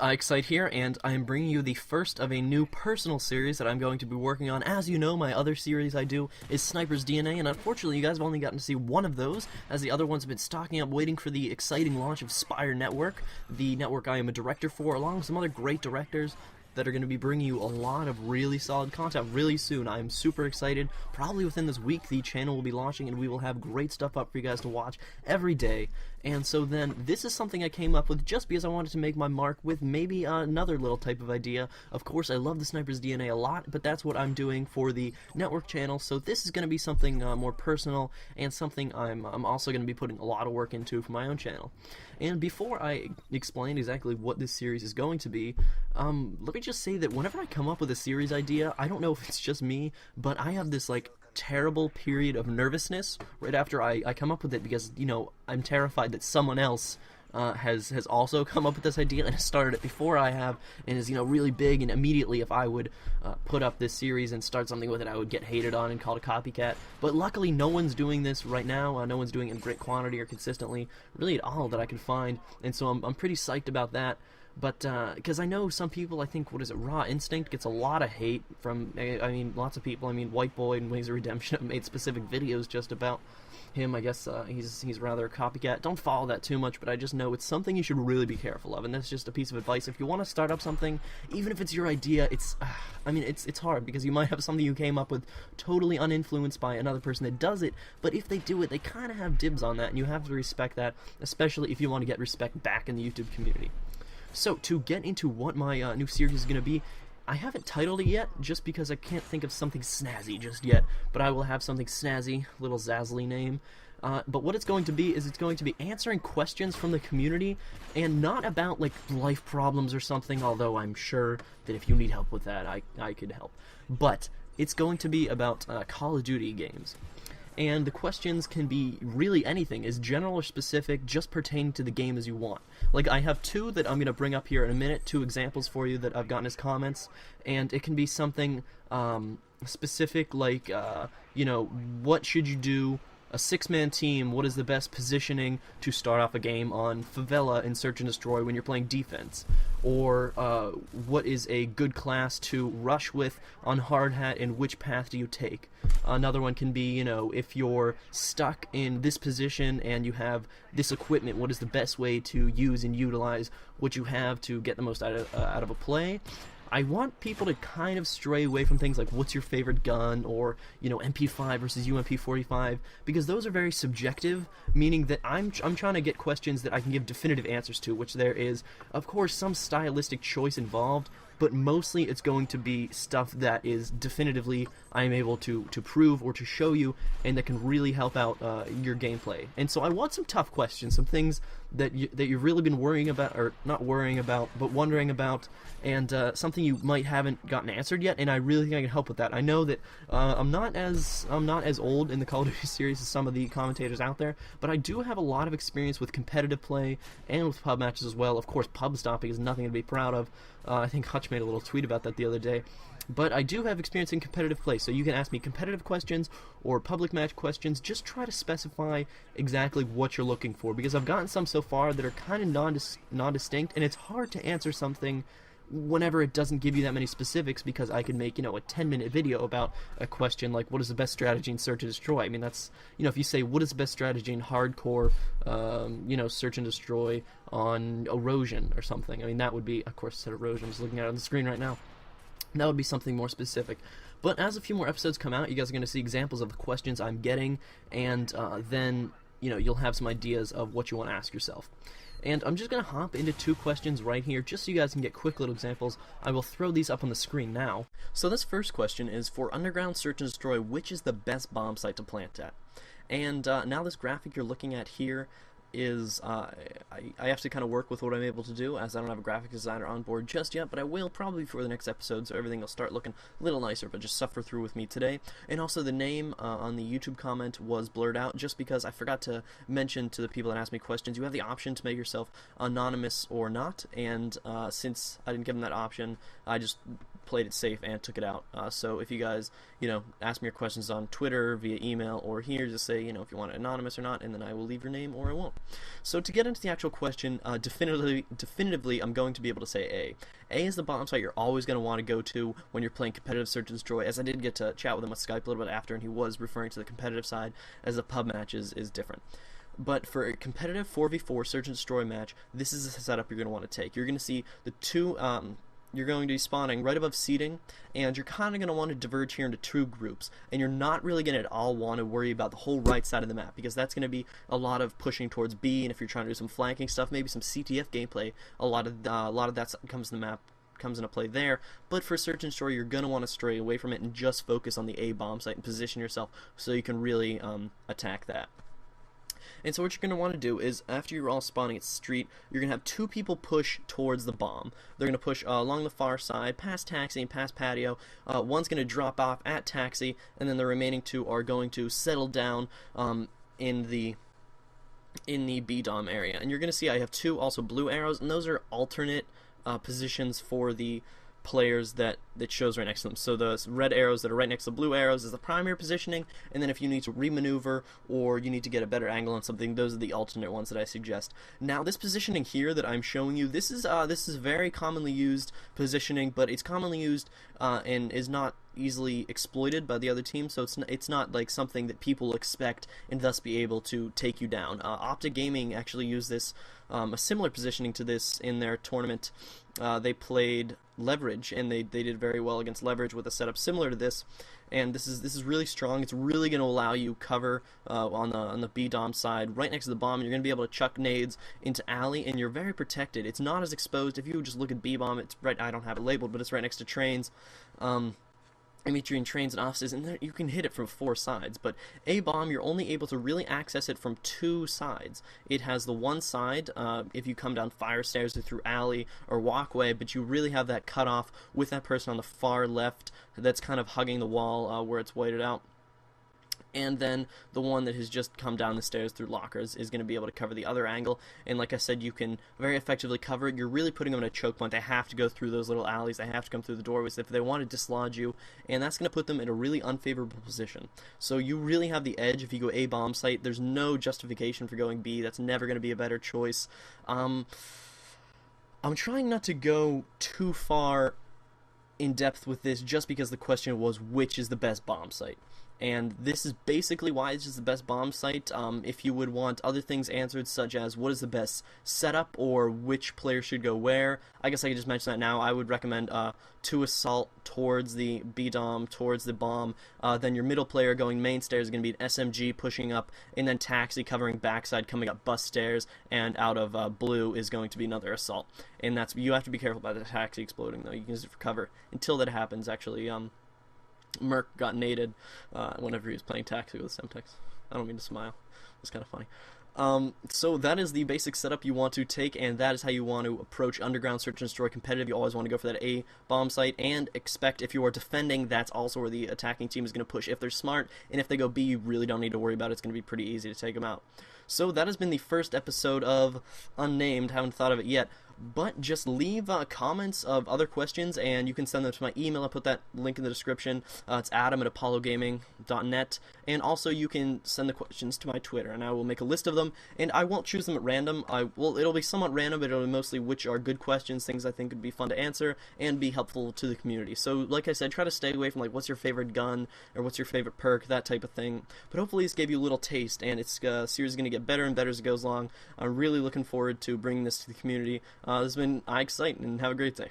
IExcitE here, and I am bringing you the first of a new personal series that I'm going to be working on. As you know, my other series I do is Sniper's DNA, and unfortunately you guys have only gotten to see one of those, as the other ones have been stocking up waiting for the exciting launch of Spire Network, the network I am a director for, along with some other great directors that are going to be bringing you a lot of really solid content really soon. I am super excited. Probably within this week the channel will be launching and we will have great stuff up for you guys to watch every day. And so then this is something I came up with just because I wanted to make my mark with maybe another little type of idea. Of course, I love the Sniper's DNA a lot, but that's what I'm doing for the network channel. So this is going to be something more personal and something I'm also going to be putting a lot of work into for my own channel. And before I explain exactly what this series is going to be, let me just say that whenever I come up with a series idea, I don't know if it's just me, but I have this like terrible period of nervousness right after I come up with it, because you know I'm terrified that someone else has also come up with this idea and has started it before I have, and is really big, and immediately if I would put up this series and start something with it, I would get hated on and called a copycat. But luckily no one's doing this right now. No one's doing it in great quantity or consistently, really at all, that I can find, and so I'm pretty psyched about that. But, because I know some people, I think, Raw Instinct gets a lot of hate from, lots of people. White Boy and Ways of Redemption have made specific videos just about him. I guess, he's rather a copycat. Don't follow that too much, but I just know it's something you should really be careful of, and that's just a piece of advice. If you want to start up something, even if it's your idea, it's hard, because you might have something you came up with totally uninfluenced by another person that does it, but if they do it, they kind of have dibs on that, and you have to respect that, especially if you want to get respect back in the YouTube community. So, to get into what my new series is going to be, I haven't titled it yet, just because I can't think of something snazzy just yet, but I will have something snazzy, little zazzly name. But what it's going to be is it's going to be answering questions from the community, and not about, like, life problems or something, although I'm sure that if you need help with that, I could help. But it's going to be about Call of Duty games. And the questions can be really anything, as general or specific, just pertaining to the game as you want. Like, I have two that I'm going to bring up here in a minute, two examples for you that I've gotten as comments, and it can be something specific, like, what should you do? A six-man team, what is the best positioning to start off a game on Favela in Search and Destroy when you're playing defense? Or what is a good class to rush with on Hard Hat, and which path do you take? Another one can be, if you're stuck in this position and you have this equipment, what is the best way to use and utilize what you have to get the most out of a play? I want people to kind of stray away from things like what's your favorite gun, or MP5 versus UMP45, because those are very subjective, meaning that I'm trying to get questions that I can give definitive answers to, which there is, of course, some stylistic choice involved, but mostly it's going to be stuff that is definitively I'm able to prove or to show you, and that can really help out your gameplay. And so I want some tough questions, some things that you've really been worrying about, or not worrying about, but wondering about, and something you might haven't gotten answered yet, and I really think I can help with that. I know that I'm not as old in the Call of Duty series as some of the commentators out there, but I do have a lot of experience with competitive play and with pub matches as well. Of course, pub stopping is nothing to be proud of. I think Hutch made a little tweet about that the other day. But I do have experience in competitive play, so you can ask me competitive questions or public match questions. Just try to specify exactly what you're looking for, because I've gotten some so far that are kind of non-distinct, and it's hard to answer something whenever it doesn't give you that many specifics, because I can make, a 10-minute video about a question like, what is the best strategy in Search and Destroy? That's, if you say, what is the best strategy in hardcore, Search and Destroy on erosion or something, that would be, of course, said erosion, I'm just looking at it on the screen right now. That would be something more specific. But as a few more episodes come out, you guys are going to see examples of the questions I'm getting, and then, you'll have some ideas of what you want to ask yourself. And I'm just going to hop into two questions right here, just so you guys can get quick little examples. I will throw these up on the screen now. So this first question is, for Underground Search and Destroy, which is the best bomb site to plant at? And now this graphic you're looking at here is, I have to kind of work with what I'm able to do, as I don't have a graphic designer on board just yet, but I will probably for the next episode, so everything will start looking a little nicer, but just suffer through with me today. And also the name on the YouTube comment was blurred out, just because I forgot to mention to the people that asked me questions, you have the option to make yourself anonymous or not, and since I didn't give them that option, I just played it safe and took it out. So if you guys, ask me your questions on Twitter, via email, or here, just say, if you want it anonymous or not, and then I will leave your name or I won't. So to get into the actual question, definitively, I'm going to be able to say A. A is the bomb site you're always going to want to go to when you're playing competitive search and destroy, as I did get to chat with him on Skype a little bit after, and he was referring to the competitive side, as the pub match is different. But for a competitive 4v4 search and destroy match, this is the setup you're going to want to take. You're going to see the two, you're going to be spawning right above seating, and you're kind of going to want to diverge here into two groups, and you're not really going to at all want to worry about the whole right side of the map, because that's going to be a lot of pushing towards B, and if you're trying to do some flanking stuff, maybe some CTF gameplay, a lot of that comes in the map, comes into play there. But for search and destroy, you're going to want to stray away from it and just focus on the A bomb site and position yourself so you can really attack that. And so what you're going to want to do is, after you're all spawning at street, you're going to have two people push towards the bomb. They're going to push along the far side, past taxi and past patio. One's going to drop off at taxi, and then the remaining two are going to settle down in the B dom area. And you're going to see I have two also blue arrows, and those are alternate positions for the players that shows right next to them. So the red arrows that are right next to the blue arrows is the primary positioning, and then if you need to remaneuver or you need to get a better angle on something, those are the alternate ones that I suggest. Now this positioning here that I'm showing you, this is very commonly used positioning, but it's commonly used and is not easily exploited by the other team, so it's not like something that people expect and thus be able to take you down. Optic Gaming actually used this, a similar positioning to this in their tournament. They played Leverage, and they did very well against Leverage with a setup similar to this, and this is really strong. It's really going to allow you cover on the B dom side right next to the bomb. You're going to be able to chuck nades into alley, and you're very protected. It's not as exposed. If you just look at B bomb, it's right, I don't have it labeled, but it's right next to trains. In between trains and offices, and you can hit it from four sides. But A bomb, you're only able to really access it from two sides. It has the one side if you come down fire stairs or through alley or walkway, but you really have that cutoff with that person on the far left that's kind of hugging the wall where it's whited out. And then the one that has just come down the stairs through lockers is going to be able to cover the other angle. And like I said, you can very effectively cover it. You're really putting them in a choke point. They have to go through those little alleys. They have to come through the doorways if they want to dislodge you. And that's going to put them in a really unfavorable position. So you really have the edge if you go A bomb site. There's no justification for going B. That's never going to be a better choice. I'm trying not to go too far in depth with this just because the question was which is the best bomb site. And this is basically why this is the best bomb site. If you would want other things answered, such as what is the best setup or which player should go where, I guess I could just mention that now. I would recommend 2 assault towards the B dom, towards the bomb. Then your middle player going main stairs is going to be an SMG pushing up, and then taxi covering backside coming up bus stairs, and out of blue is going to be another assault. And that's, you have to be careful about the taxi exploding though. You can use it for cover until that happens. Actually, Merc got naded whenever he was playing taxi with Semtex. I don't mean to smile. It's kind of funny. So that is the basic setup you want to take, and that is how you want to approach underground search and destroy competitive. You always want to go for that A bomb site, and expect if you are defending, that's also where the attacking team is going to push. If they're smart, and if they go B, you really don't need to worry about it. It's going to be pretty easy to take them out. So that has been the first episode of Unnamed. Haven't thought of it yet. But just leave comments of other questions, and you can send them to my email. I'll put that link in the description. It's adam@apollogaming.net. And also you can send the questions to my Twitter, and I will make a list of them. And I won't choose them at random. It'll be somewhat random, but it'll be mostly which are good questions, things I think would be fun to answer, and be helpful to the community. So like I said, try to stay away from like what's your favorite gun, or what's your favorite perk, that type of thing. But hopefully this gave you a little taste, and it's series is going to get better and better as it goes along. I'm really looking forward to bringing this to the community. This has been IExcitE, and have a great day.